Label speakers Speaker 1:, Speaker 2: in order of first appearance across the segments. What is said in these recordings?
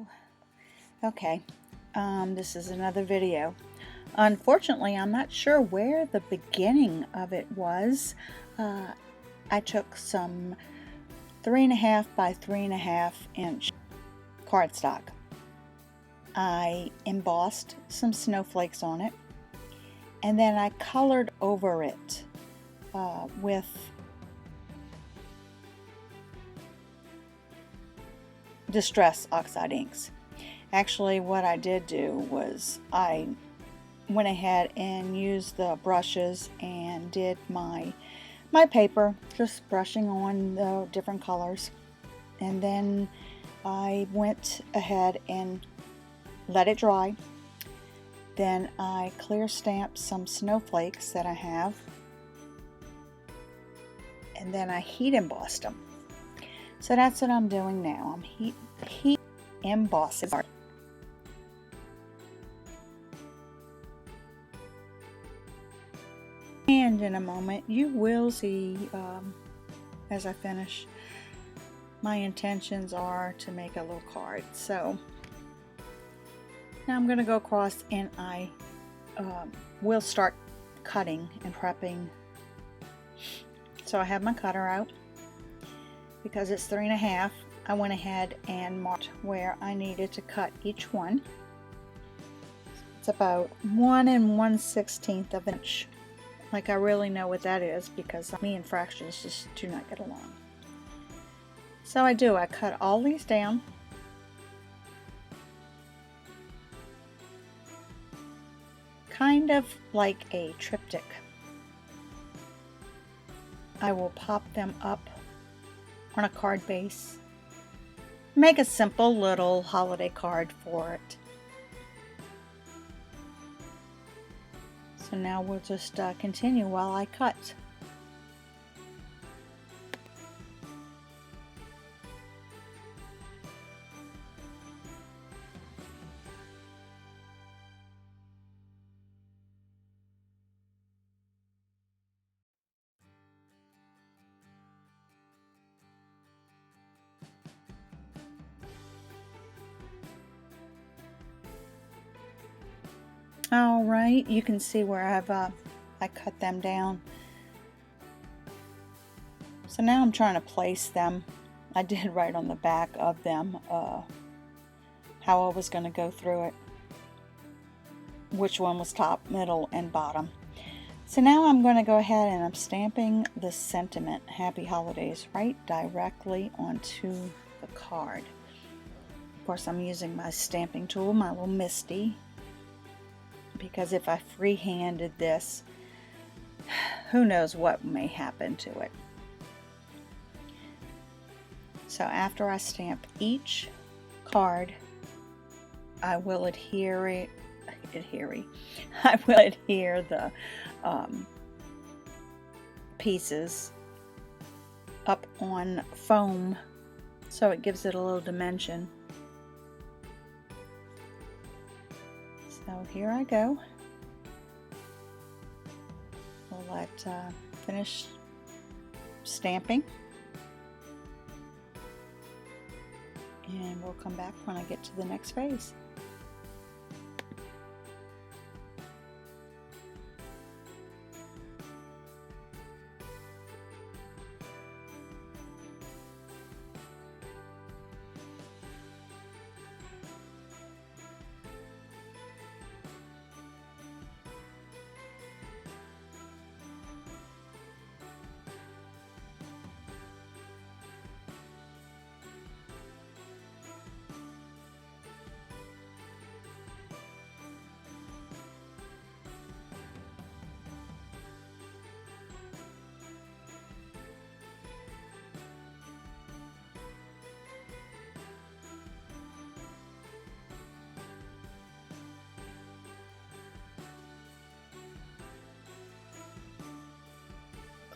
Speaker 1: Hello. Okay, this is another video. Unfortunately, I'm not sure where the beginning of it was. I took some 3.5 by 3.5 inch cardstock. I embossed some snowflakes on it, and then I colored over it with Distress Oxide inks. Actually, what I did do was I went ahead and used the brushes and did my paper, just brushing on the different colors, and then I went ahead and let it dry. Then I clear stamped some snowflakes that I have, and then I heat embossed them. So that's what I'm doing now. I'm heat embossing. And in a moment you will see, as I finish, my intentions are to make a little card. So now I'm going to go across and I will start cutting and prepping. So I have my cutter out. Because it's 3.5, I went ahead and marked where I needed to cut each one. It's about 1 1/16 of an inch. Like, I really know what that is because me and fractions just do not get along. So I cut all these down. Kind of like a triptych. I will pop them up on a card base. Make a simple little holiday card for it. So now we'll just continue while I cut. All right, you can see where I cut them down. So now I'm trying to place them. I did write on the back of them how I was going to go through it, which one was top, middle, and bottom. So now I'm going to go ahead and I'm stamping the sentiment, Happy Holidays, right directly onto the card. Of course, I'm using my stamping tool, my little Misty, because if I free-handed this, who knows what may happen to it. So after I stamp each card, I will adhere the pieces up on foam so it gives it a little dimension. So here I go. We'll let finish stamping, and we'll come back when I get to the next phase.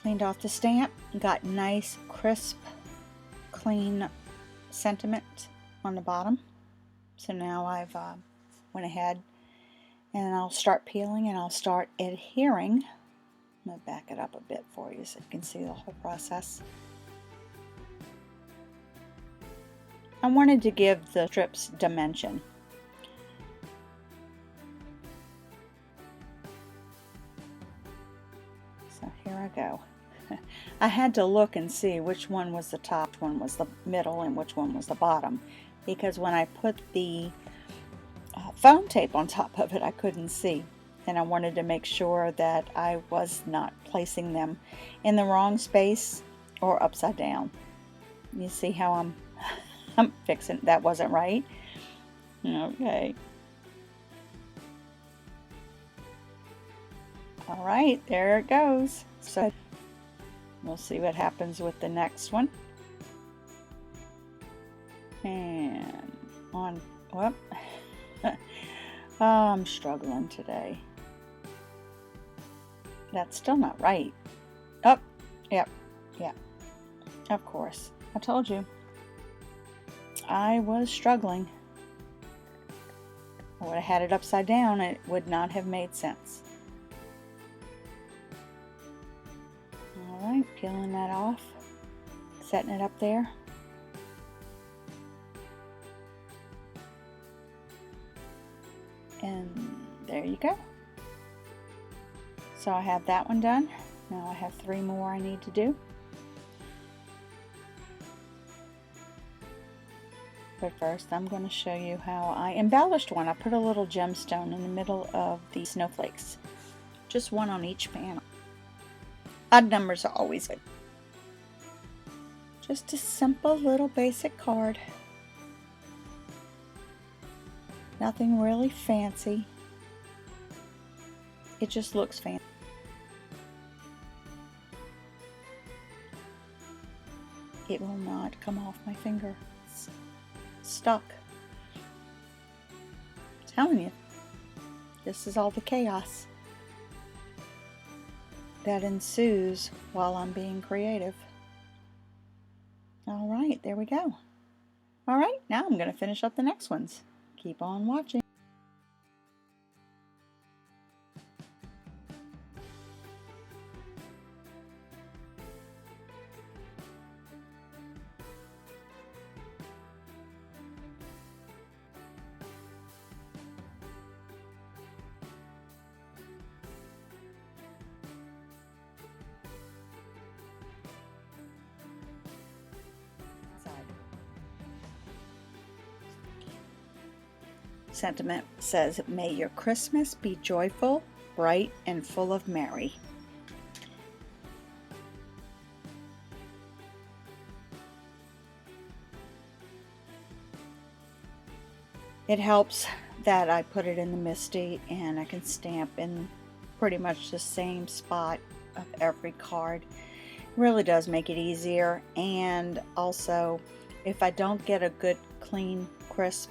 Speaker 1: Cleaned off the stamp, got nice, crisp, clean sentiment on the bottom. So now I've went ahead and I'll start peeling and I'll start adhering. I'm going to back it up a bit for you so you can see the whole process. I wanted to give the strips dimension. So here I go. I had to look and see which one was the top, which one was the middle, and which one was the bottom, because when I put the foam tape on top of it, I couldn't see, and I wanted to make sure that I was not placing them in the wrong space or upside down. You see how I'm fixing that? Wasn't right. Okay. All right, there it goes. So we'll see what happens with the next one. And on, well, oh, I'm struggling today. That's still not right. Oh, yep, yeah. Of course. I told you. I was struggling. I would have had it upside down. It would not have made sense. Alright, peeling that off. Setting it up there. And there you go. So I have that one done. Now I have 3 more I need to do. But first I'm going to show you how I embellished one. I put a little gemstone in the middle of the snowflakes. Just one on each panel. Odd numbers are always good. Just a simple little basic card. Nothing really fancy. It just looks fancy. It will not come off my finger. It's stuck. I'm telling you, this is all the chaos that ensues while I'm being creative. All right, there we go. All right, now I'm going to finish up the next ones. Keep on watching. Sentiment says, "May your Christmas be joyful, bright, and full of merry." It helps that I put it in the MISTI and I can stamp in pretty much the same spot of every card. It really does make it easier, and also if I don't get a good, clean, crisp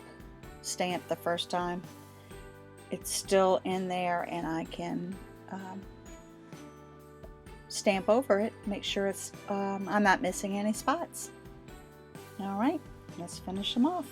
Speaker 1: stamp the first time, it's still in there and I can stamp over it, make sure it's I'm not missing any spots. All right, let's finish them off.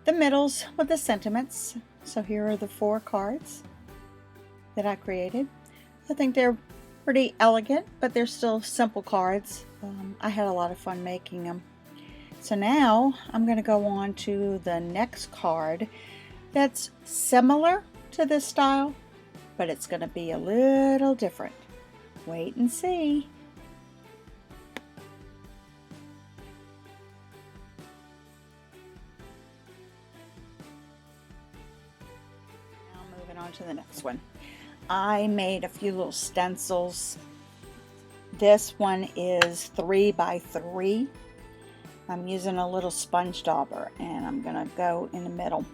Speaker 1: The middles with the sentiments. So here are the 4 cards. that I created. I think they're pretty elegant, but they're still simple cards. I had a lot of fun making them. So now I'm going to go on to the next card that's similar to this style, but it's going to be a little different. Wait and see. Now moving on to the next one. I made a few little stencils. This one is 3 by 3. I'm using a little sponge dauber and I'm going to go in the middle.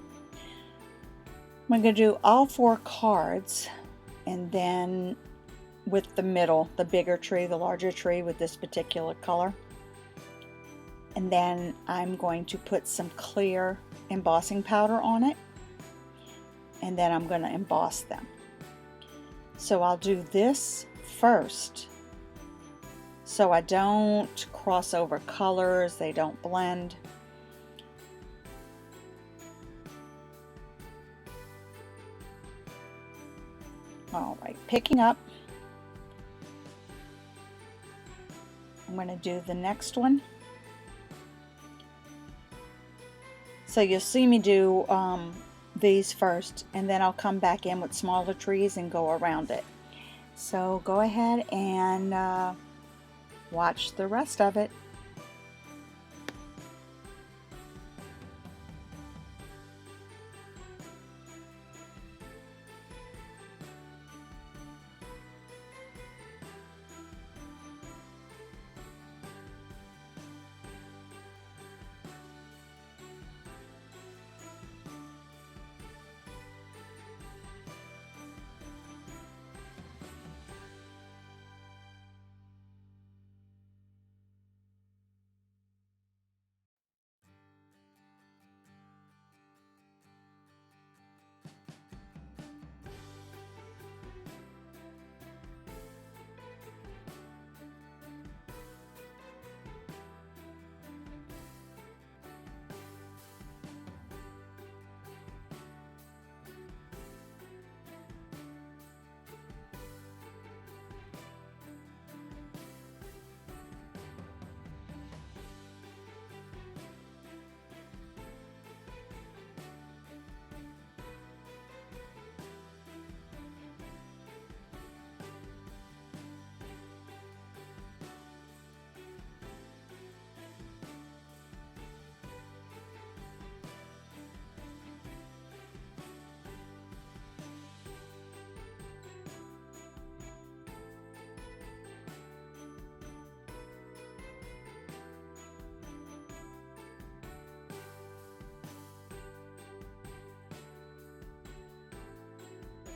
Speaker 1: I'm going to do all 4 cards, and then with the middle, the bigger tree, the larger tree with this particular color. And then I'm going to put some clear embossing powder on it, and then I'm going to emboss them. So I'll do this first so I don't cross over colors, they don't blend. Alright, picking up, I'm going to do the next one. So you'll see me do these first, and then I'll come back in with smaller trees and go around it. So go ahead and watch the rest of it.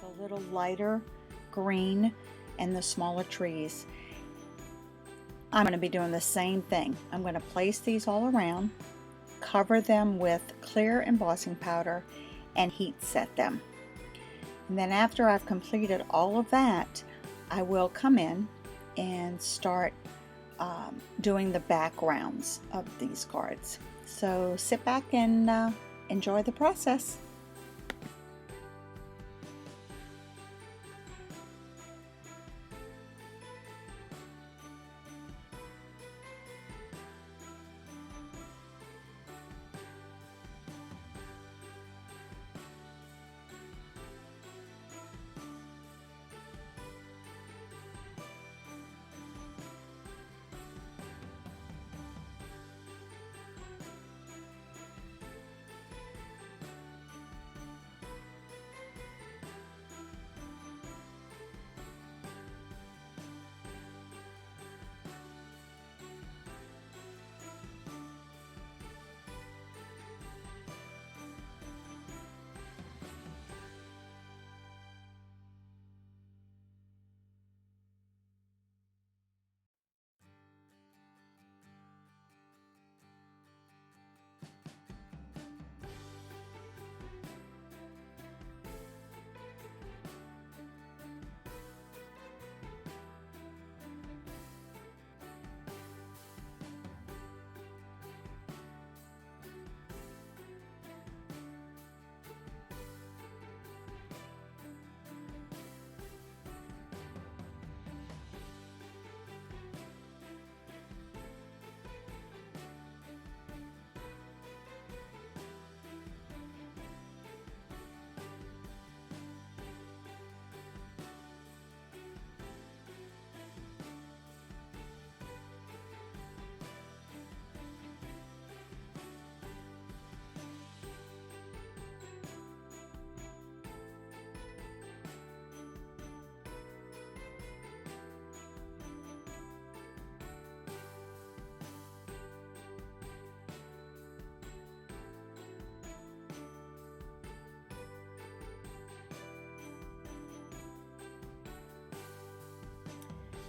Speaker 1: A little lighter green and the smaller trees. I'm going to be doing the same thing. I'm going to place these all around, cover them with clear embossing powder, and heat set them. And then after I've completed all of that, I will come in and start doing the backgrounds of these cards. So sit back and enjoy the process.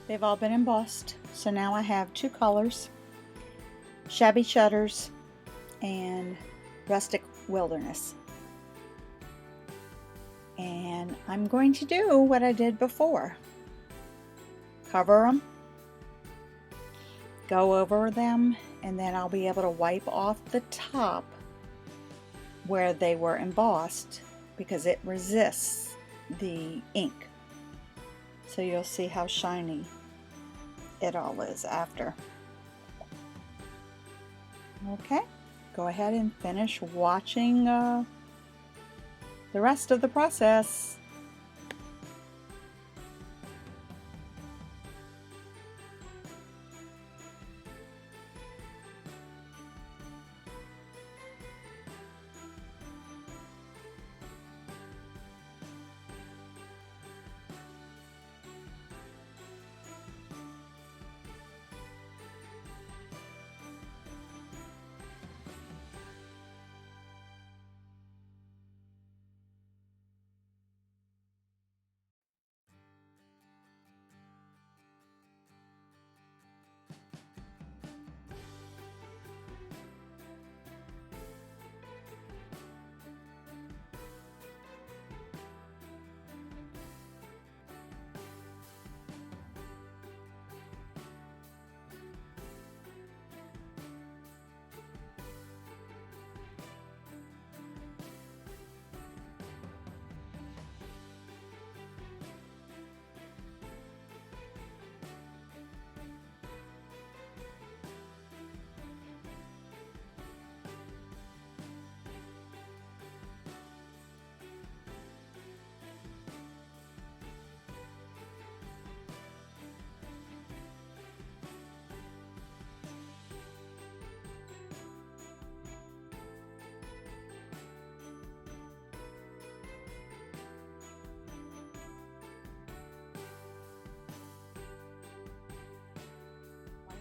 Speaker 1: They've all been embossed. So now I have two colors, Shabby Shutters and Rustic Wilderness. And I'm going to do what I did before. Cover them, go over them, and then I'll be able to wipe off the top where they were embossed because it resists the ink. So you'll see how shiny it all is after. Okay, go ahead and finish watching the rest of the process.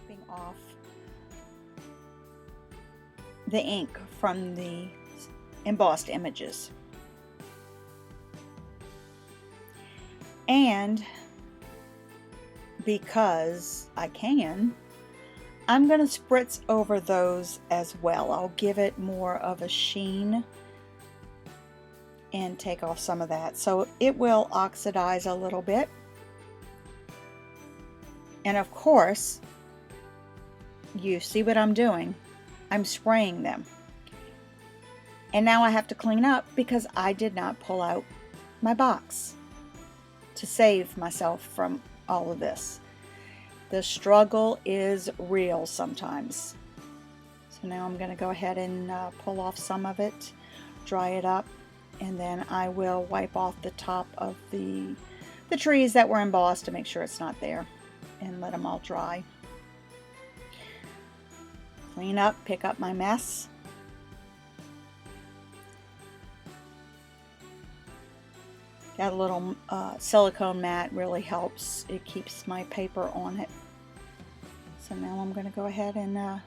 Speaker 1: Wiping off the ink from the embossed images. And because I can, I'm going to spritz over those as well. I'll give it more of a sheen and take off some of that. So it will oxidize a little bit. And of course, you see what I'm doing. I'm spraying them. And now I have to clean up because I did not pull out my box to save myself from all of this. The struggle is real sometimes. So now I'm going to go ahead and pull off some of it, dry it up, and then I will wipe off the top of the trees that were embossed to make sure it's not there, and let them all dry. Clean up, pick up my mess. Got a little silicone mat, really helps. It keeps my paper on it. So now I'm going to go ahead and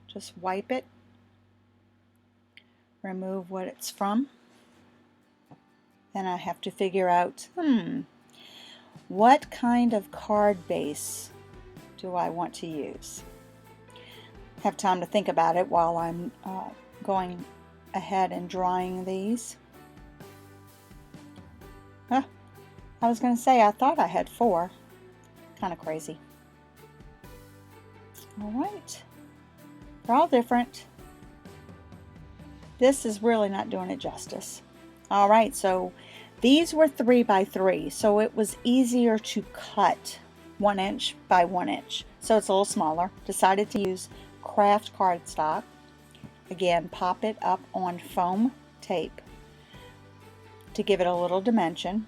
Speaker 1: just wipe it. Remove what it's from. Then I have to figure out, what kind of card base do I want to use? Have time to think about it while I'm going ahead and drying these. I was going to say I thought I had 4. Kind of crazy. Alright. They're all different. This is really not doing it justice. Alright, so these were 3 by 3, so it was easier to cut 1 inch by 1 inch. So it's a little smaller. Decided to use craft cardstock. Again, pop it up on foam tape to give it a little dimension.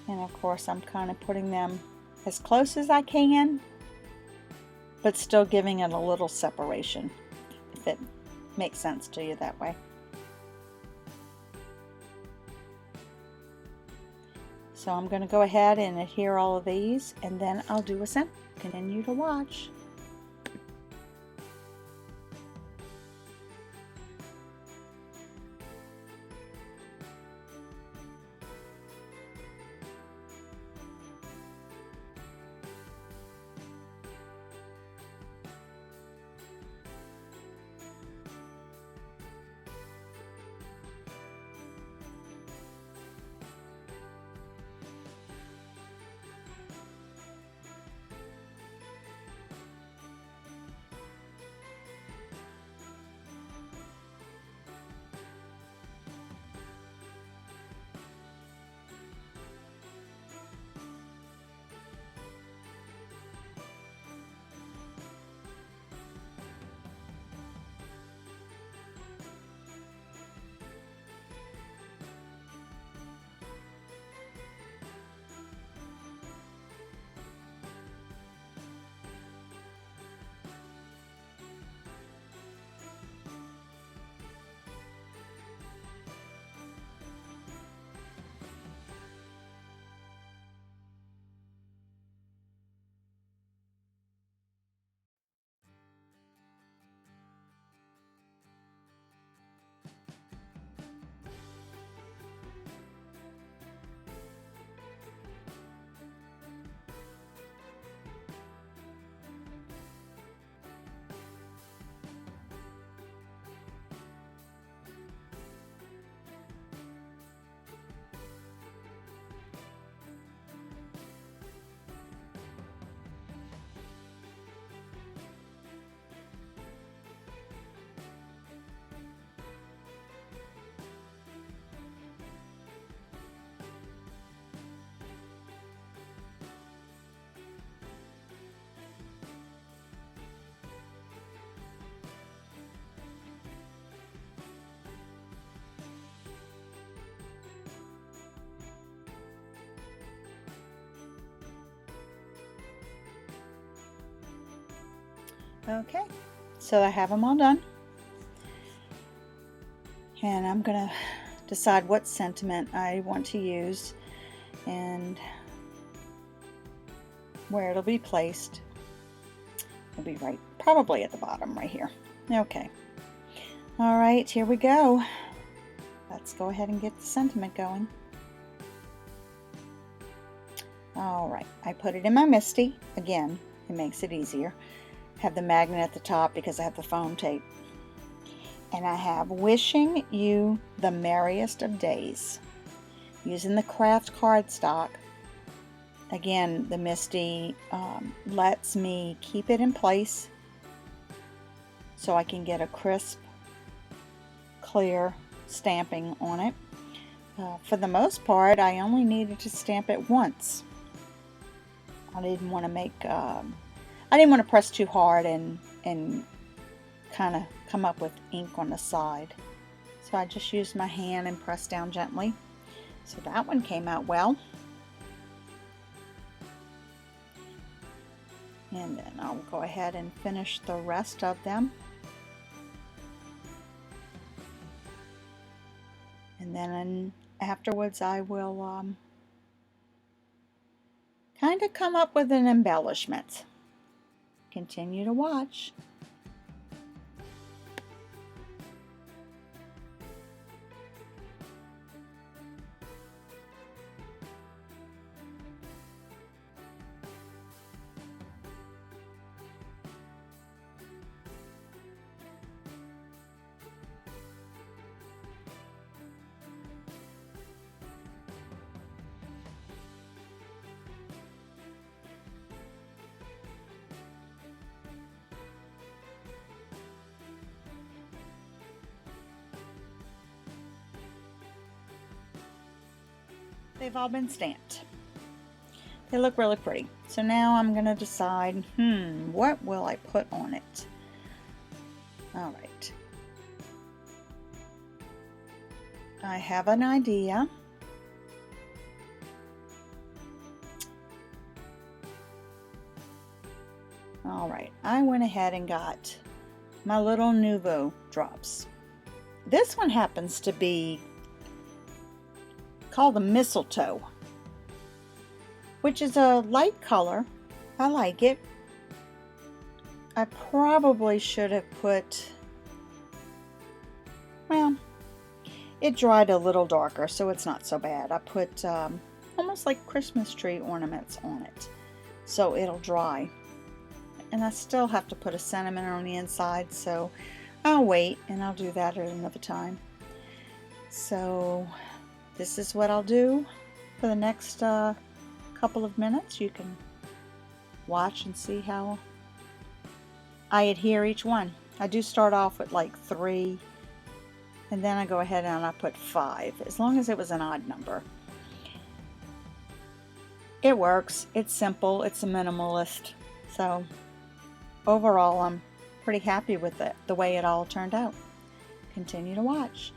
Speaker 1: And of course I'm kind of putting them as close as I can, but still giving it a little separation, if it makes sense to you that way. So I'm going to go ahead and adhere all of these, and then I'll do a center. Continue to watch. Okay, so I have them all done. And I'm gonna decide what sentiment I want to use and where it'll be placed. It'll be right, probably at the bottom right here. Okay. All right, here we go. Let's go ahead and get the sentiment going. All right, I put it in my MISTI. Again, it makes it easier. Have the magnet at the top because I have the foam tape. And I have wishing you the merriest of days. Using the craft cardstock. Again, the MISTI lets me keep it in place so I can get a crisp, clear stamping on it. For the most part, I only needed to stamp it once. I didn't want to make, I didn't want to press too hard and kind of come up with ink on the side. So I just used my hand and pressed down gently. So that one came out well. And then I'll go ahead and finish the rest of them. And then afterwards I will kind of come up with an embellishment. Continue to watch. They've all been stamped. They look really pretty. So now I'm going to decide, what will I put on it? All right. I have an idea. All right, I went ahead and got my little Nuvo drops. This one happens to be called the Mistletoe, which is a light color. I like it. I probably should have put, well, it dried a little darker, so it's not so bad. I put almost like Christmas tree ornaments on it, so it'll dry. And I still have to put a sentiment on the inside, so I'll wait and I'll do that at another time. So this is what I'll do for the next couple of minutes. You can watch and see how I adhere each one. I do start off with like 3, and then I go ahead and I put 5, as long as it was an odd number. It works. It's simple. It's a minimalist. So overall, I'm pretty happy with it, the way it all turned out. Continue to watch.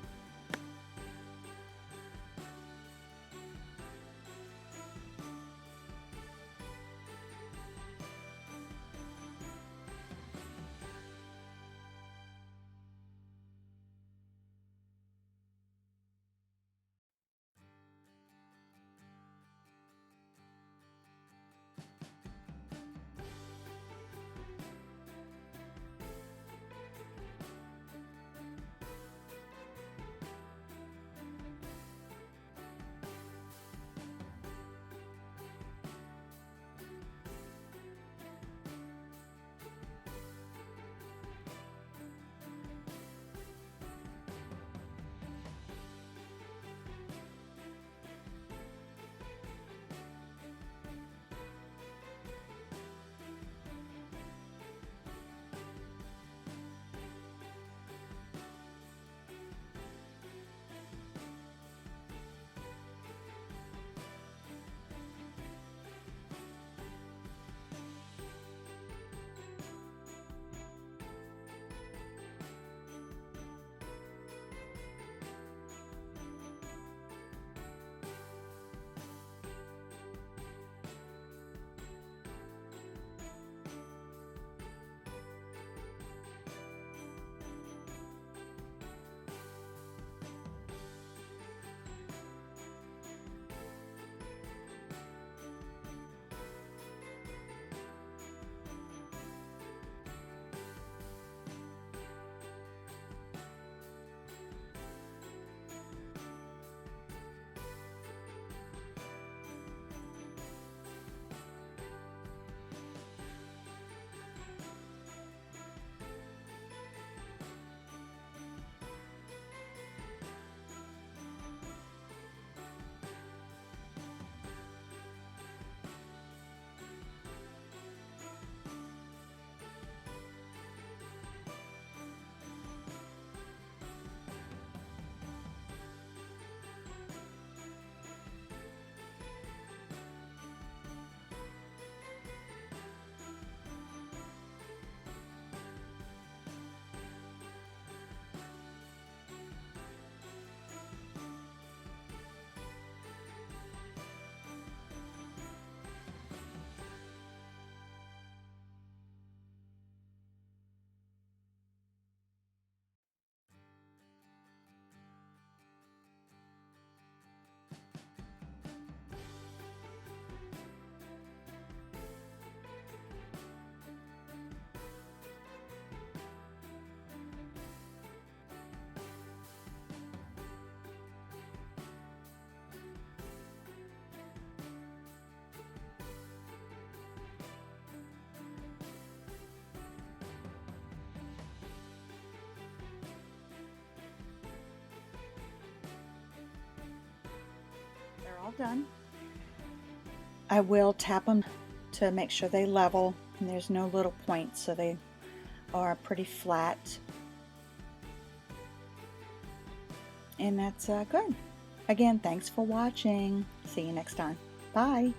Speaker 1: all done. I will tap them to make sure they level and there's no little points, so they are pretty flat. And that's good. Again, thanks for watching. See you next time. Bye.